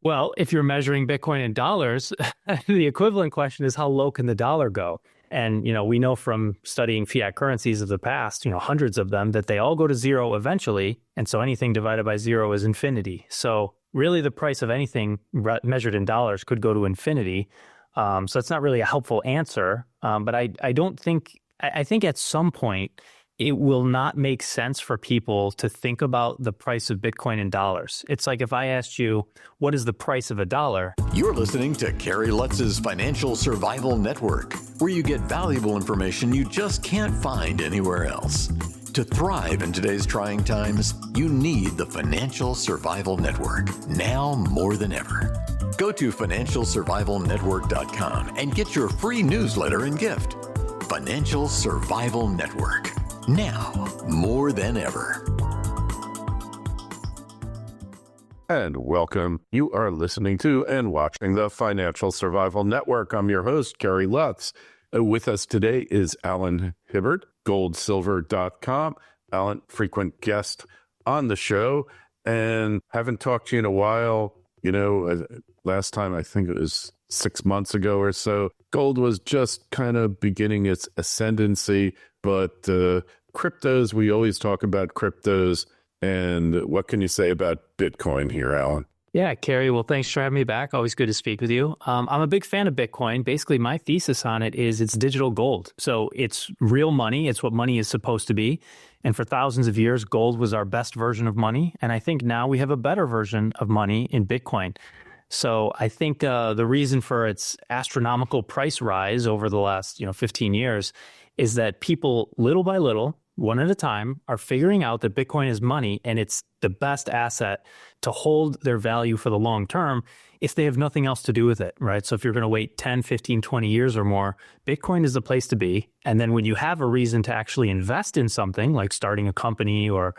Well, if you're measuring Bitcoin in dollars, the equivalent question is how low can the dollar go? And, we know from studying fiat currencies of the past, hundreds of them, that they all go to zero eventually. And so anything divided by zero is infinity. So really the price of anything measured in dollars could go to infinity. So it's not really a helpful answer. But I don't think, I think at some point, it will not make sense for people to think about the price of Bitcoin in dollars. It's like if I asked you, what is the price of a dollar? You're listening to Kerry Lutz's Financial Survival Network, where you get valuable information you just can't find anywhere else. To thrive in today's trying times, you need the Financial Survival Network, now more than ever. Go to financialsurvivalnetwork.com and get your free newsletter and gift. Financial Survival Network. Now, more than ever. And welcome. You are listening to and watching the Financial Survival Network. I'm your host, Kerry Lutz. With us today is Alan Hibbard, goldsilver.com. Alan, frequent guest on the show, and haven't talked to you in a while. Last time, I think it was 6 months ago or so, gold was just kind of beginning its ascendancy, but cryptos, we always talk about cryptos. And what can you say about Bitcoin here, Alan? Yeah, Kerry, well, thanks for having me back. Always good to speak with you. I'm a big fan of Bitcoin. Basically, my thesis on it is it's digital gold. So it's real money. It's what money is supposed to be. And for thousands of years, gold was our best version of money. And I think now we have a better version of money in Bitcoin. So I think the reason for its astronomical price rise over the last 15 years is that people, little by little, one at a time, are figuring out that Bitcoin is money and it's the best asset to hold their value for the long term if they have nothing else to do with it, right? So if you're going to wait 10, 15, 20 years or more, Bitcoin is the place to be. And then when you have a reason to actually invest in something like starting a company or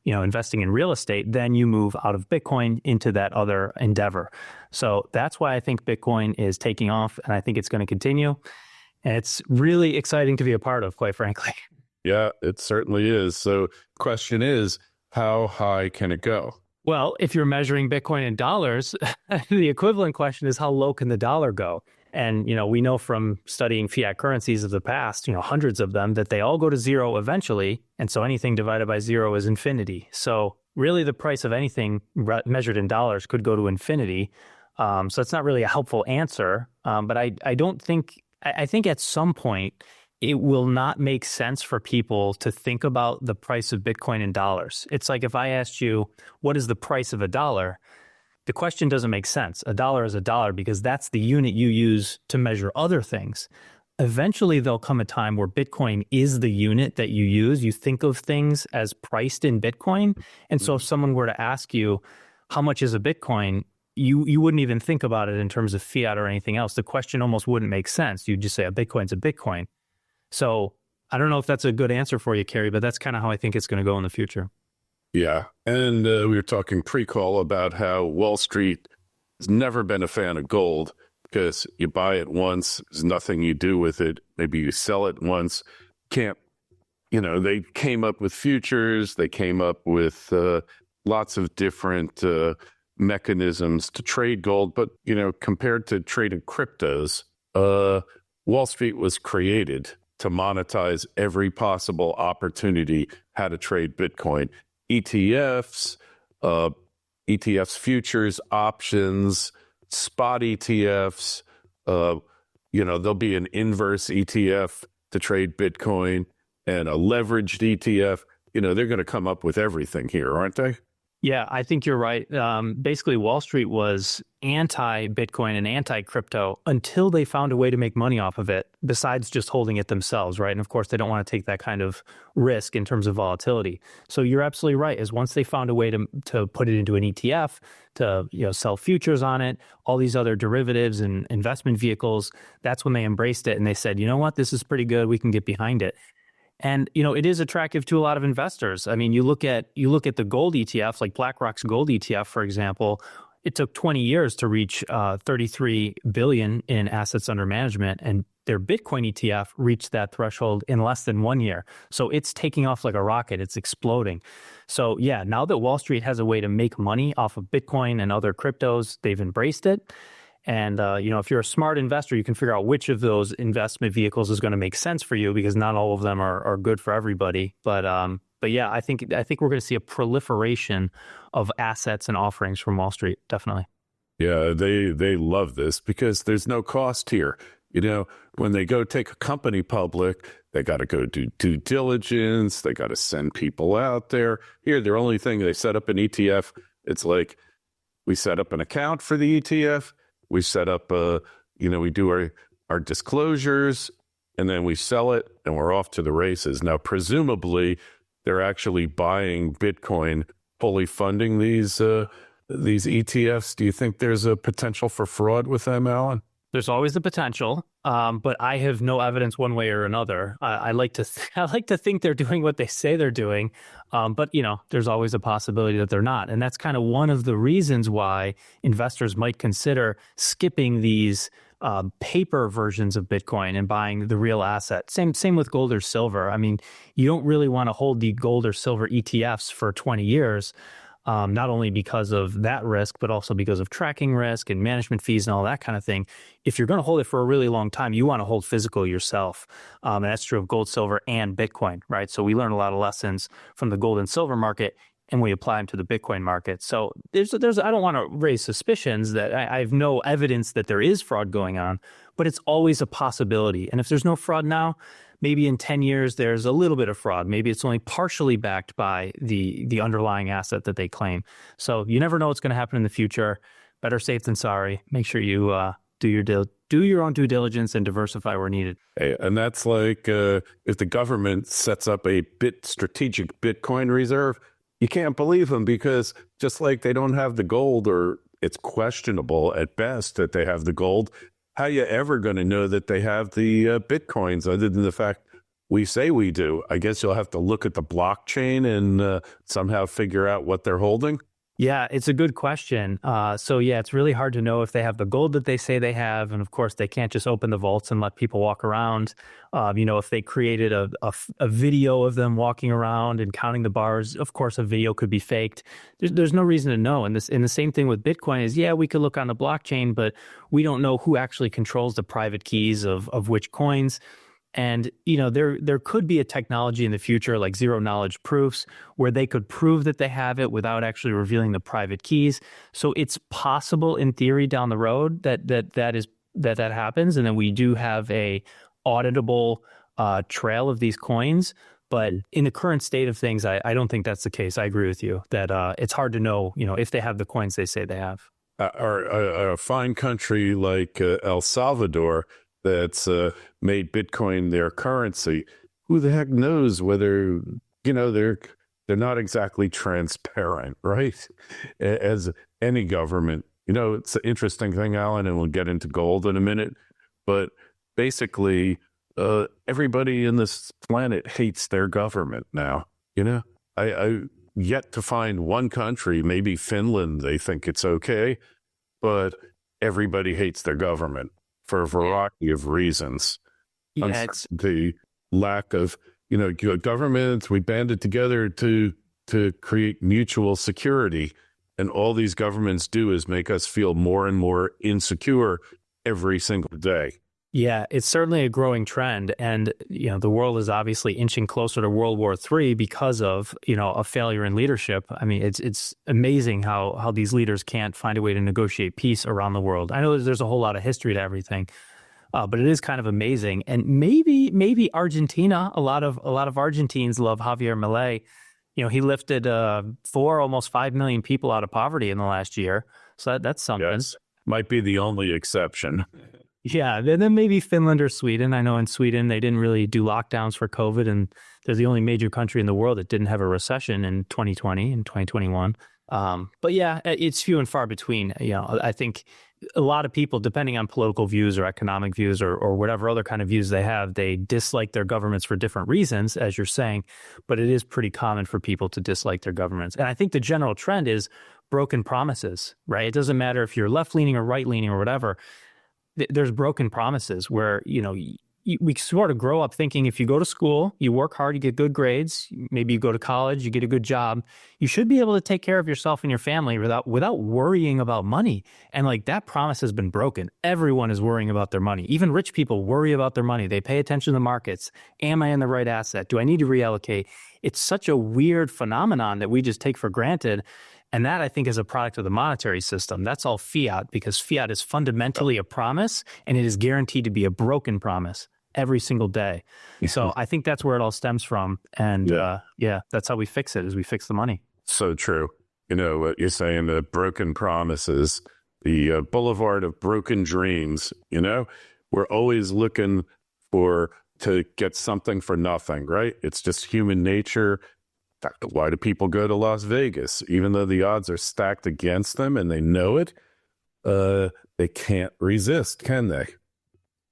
investing in real estate, then you move out of Bitcoin into that other endeavor. So that's why I think Bitcoin is taking off, and I think it's going to continue. And it's really exciting to be a part of, quite frankly. Yeah, it certainly is. So question is, how high can it go? Well, if you're measuring Bitcoin in dollars, the equivalent question is how low can the dollar go? And, we know from studying fiat currencies of the past, hundreds of them, that they all go to zero eventually. And so anything divided by zero is infinity. So really the price of anything measured in dollars could go to infinity. So it's not really a helpful answer. But I think at some point, it will not make sense for people to think about the price of Bitcoin in dollars. It's like if I asked you, what is the price of a dollar? The question doesn't make sense. A dollar is a dollar because that's the unit you use to measure other things. Eventually, there'll come a time where Bitcoin is the unit that you use. You think of things as priced in Bitcoin. And so if someone were to ask you, how much is a Bitcoin? You wouldn't even think about it in terms of fiat or anything else. The question almost wouldn't make sense. You'd just say a Bitcoin's a Bitcoin. So I don't know if that's a good answer for you, Kerry, but that's kind of how I think it's going to go in the future. Yeah. And we were talking pre-call about how Wall Street has never been a fan of gold because you buy it once, there's nothing you do with it. Maybe you sell it once. They came up with futures. They came up with lots of different mechanisms to trade gold. But, compared to trading cryptos, Wall Street was created to monetize every possible opportunity how to trade Bitcoin. ETFs, futures, options, spot ETFs, there'll be an inverse ETF to trade Bitcoin and a leveraged ETF. They're going to come up with everything here, aren't they? Yeah, I think you're right. Basically, Wall Street was anti-Bitcoin and anti-crypto until they found a way to make money off of it, besides just holding it themselves, right? And of course, they don't want to take that kind of risk in terms of volatility. So you're absolutely right, is once they found a way to put it into an ETF, to sell futures on it, all these other derivatives and investment vehicles, that's when they embraced it and they said, you know what, this is pretty good, we can get behind it. And, it is attractive to a lot of investors. I mean, you look at the gold ETF, like BlackRock's gold ETF, for example, it took 20 years to reach 33 billion in assets under management, and their Bitcoin ETF reached that threshold in less than 1 year. So it's taking off like a rocket. It's exploding. So yeah, now that Wall Street has a way to make money off of Bitcoin and other cryptos, they've embraced it. And, if you're a smart investor, you can figure out which of those investment vehicles is going to make sense for you, because not all of them are good for everybody. But yeah, I think we're going to see a proliferation of assets and offerings from Wall Street. Definitely. Yeah, they love this because there's no cost here. When they go take a company public, they got to go do due diligence. They got to send people out there. Here, their only thing, they set up an ETF. It's like, we set up an account for the ETF. We set up, we do our disclosures, and then we sell it, and we're off to the races. Now, presumably, they're actually buying Bitcoin, fully funding these ETFs. Do you think there's a potential for fraud with them, Alan? There's always the potential, but I have no evidence one way or another. I like to think they're doing what they say they're doing, but there's always a possibility that they're not, and that's kind of one of the reasons why investors might consider skipping these paper versions of Bitcoin and buying the real asset. Same with gold or silver. I mean, you don't really want to hold the gold or silver ETFs for 20 years. Not only because of that risk, but also because of tracking risk and management fees and all that kind of thing. If you're going to hold it for a really long time, you want to hold physical yourself. And that's true of gold, silver, and Bitcoin, right? So we learn a lot of lessons from the gold and silver market, and we apply them to the Bitcoin market. So I don't want to raise suspicions that I have no evidence that there is fraud going on, but it's always a possibility. And if there's no fraud now, maybe in 10 years, there's a little bit of fraud. Maybe it's only partially backed by the underlying asset that they claim. So you never know what's going to happen in the future. Better safe than sorry. Make sure you do your own due diligence and diversify where needed. Hey, and that's like if the government sets up a strategic Bitcoin reserve, you can't believe them, because just like they don't have the gold, or it's questionable at best that they have the gold, how you ever going to know that they have the Bitcoins other than the fact we say we do? I guess you'll have to look at the blockchain and somehow figure out what they're holding. Yeah, it's a good question. So yeah, it's really hard to know if they have the gold that they say they have. And of course, they can't just open the vaults and let people walk around. If they created a video of them walking around and counting the bars, of course, a video could be faked. There's no reason to know. And the same thing with Bitcoin is, yeah, we could look on the blockchain, but we don't know who actually controls the private keys of which coins. And, there could be a technology in the future like zero knowledge proofs where they could prove that they have it without actually revealing the private keys. So it's possible in theory down the road that happens. And then we do have a auditable trail of these coins. But in the current state of things, I don't think that's the case. I agree with you that it's hard to know, if they have the coins they say they have. A fine country like El Salvador that's made Bitcoin their currency, who the heck knows whether, they're not exactly transparent, right? As any government. It's an interesting thing, Alan, and we'll get into gold in a minute, but basically everybody in this planet hates their government now. I yet to find one country, maybe Finland, they think it's okay, but everybody hates their government for a variety of reasons. Yeah, the lack of, governments, we banded together to create mutual security. And all these governments do is make us feel more and more insecure every single day. Yeah, it's certainly a growing trend. And, the world is obviously inching closer to World War III because of, a failure in leadership. I mean, it's amazing how these leaders can't find a way to negotiate peace around the world. I know there's a whole lot of history to everything, but it is kind of amazing. And maybe Argentina, a lot of Argentines love Javier Milei. He lifted almost 5 million people out of poverty in the last year. So that's something. Yes, might be the only exception. Yeah, then maybe Finland or Sweden. I know in Sweden, they didn't really do lockdowns for COVID, and they're the only major country in the world that didn't have a recession in 2020 and 2021. But yeah, it's few and far between. I think a lot of people, depending on political views or economic views or whatever other kind of views they have, they dislike their governments for different reasons, as you're saying. But it is pretty common for people to dislike their governments. And I think the general trend is broken promises, right? It doesn't matter if you're left leaning or right leaning or whatever. There's broken promises where, we sort of grow up thinking if you go to school, you work hard, you get good grades, maybe you go to college, you get a good job, you should be able to take care of yourself and your family without worrying about money. And like that promise has been broken. Everyone is worrying about their money. Even rich people worry about their money. They pay attention to the markets. Am I in the right asset? Do I need to reallocate? It's such a weird phenomenon that we just take for granted. And that, I think, is a product of the monetary system. That's all fiat, because fiat is fundamentally a promise, and it is guaranteed to be a broken promise every single day. So I think that's where it all stems from. And that's how we fix it, is we fix the money. So true. What you're saying, the broken promises, the boulevard of broken dreams, we're always looking to get something for nothing, right? It's just human nature. Why do people go to Las Vegas? Even though the odds are stacked against them and they know it, they can't resist, can they?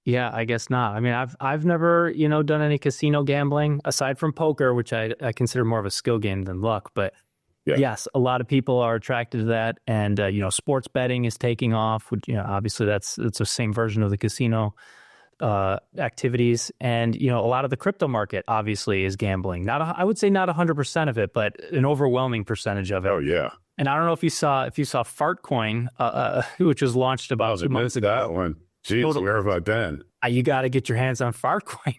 Yeah, I guess not. I mean, I've never, done any casino gambling aside from poker, which I consider more of a skill game than luck. But yes, a lot of people are attracted to that. And, sports betting is taking off, which, obviously it's the same version of the casino activities. And, a lot of the crypto market obviously is gambling. I would say not 100% of it, but an overwhelming percentage of it. Oh, yeah. And I don't know if you saw Fartcoin, which was launched about 2 months ago. That one. Jeez, where have I been? You got to get your hands on Fartcoin.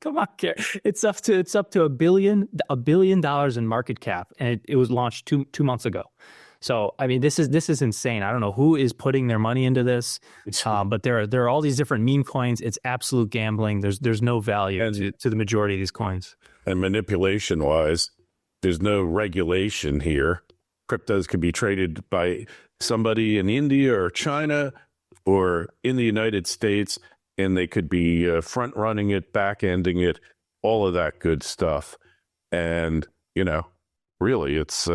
Come on, Kerry. It's up to $1 billion in market cap, and it was launched two months ago. So I mean, this is insane. I don't know who is putting their money into this, but there are all these different meme coins. It's absolute gambling. There's no value to the majority of these coins. And manipulation wise, there's no regulation here. Cryptos can be traded by somebody in India or China or in the United States, and they could be front-running it, back-ending it, all of that good stuff. And, really, it's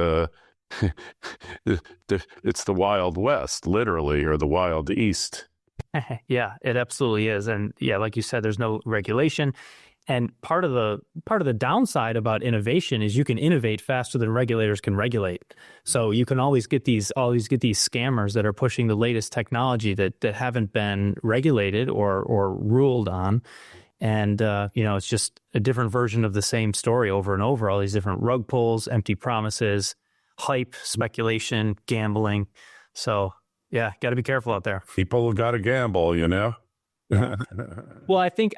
it's the Wild West, literally, or the Wild East. Yeah, it absolutely is. And yeah, like you said, there's no regulation. And part of the downside about innovation is you can innovate faster than regulators can regulate. So you can always get these scammers that are pushing the latest technology that haven't been regulated or ruled on. And it's just a different version of the same story over and over. All these different rug pulls, empty promises, hype, speculation, gambling. So yeah, got to be careful out there. People have got to gamble, Well, I think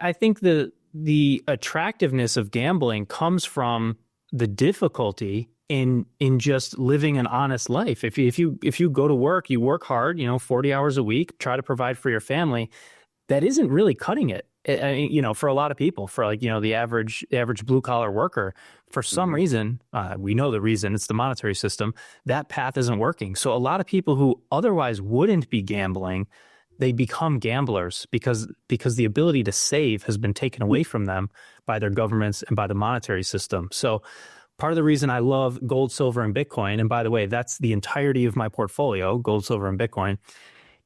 the attractiveness of gambling comes from the difficulty in just living an honest life. If you go to work, you work hard, 40 hours a week, try to provide for your family, that isn't really cutting it. I mean, for a lot of people, for the average blue collar worker, for some reason, we know the reason, it's the monetary system, that path isn't working. So a lot of people who otherwise wouldn't be gambling, they become gamblers because the ability to save has been taken away from them by their governments and by the monetary system. So part of the reason I love gold, silver, and Bitcoin, and by the way, that's the entirety of my portfolio, gold, silver, and Bitcoin,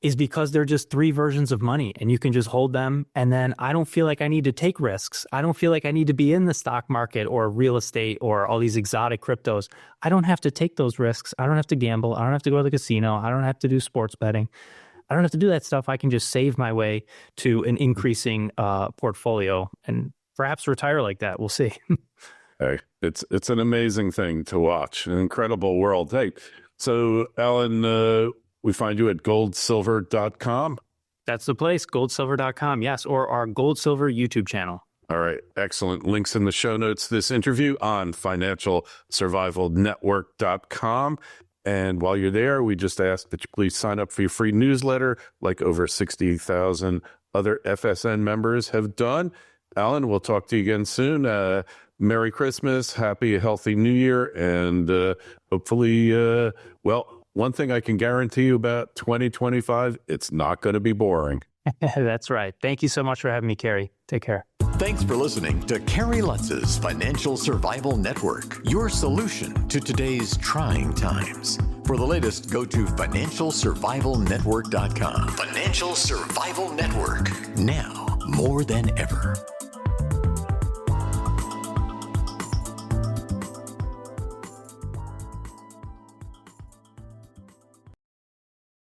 is because they're just three versions of money and you can just hold them. And then I don't feel like I need to take risks. I don't feel like I need to be in the stock market or real estate or all these exotic cryptos. I don't have to take those risks. I don't have to gamble. I don't have to go to the casino. I don't have to do sports betting. I don't have to do that stuff. I can just save my way to an increasing portfolio and perhaps retire like that. We'll see. Hey, it's an amazing thing to watch, an incredible world. Hey, so Alan, we find you at goldsilver.com. That's the place, goldsilver.com, yes, or our Gold Silver YouTube channel. All right, excellent. Links in the show notes, this interview on financialsurvivalnetwork.com. And while you're there, we just ask that you please sign up for your free newsletter like over 60,000 other FSN members have done. Alan, we'll talk to you again soon. Merry Christmas, happy, healthy New Year, and hopefully, one thing I can guarantee you about 2025, it's not going to be boring. That's right. Thank you so much for having me, Kerry. Take care. Thanks for listening to Kerry Lutz's Financial Survival Network, your solution to today's trying times. For the latest, go to financialsurvivalnetwork.com. Financial Survival Network, now more than ever.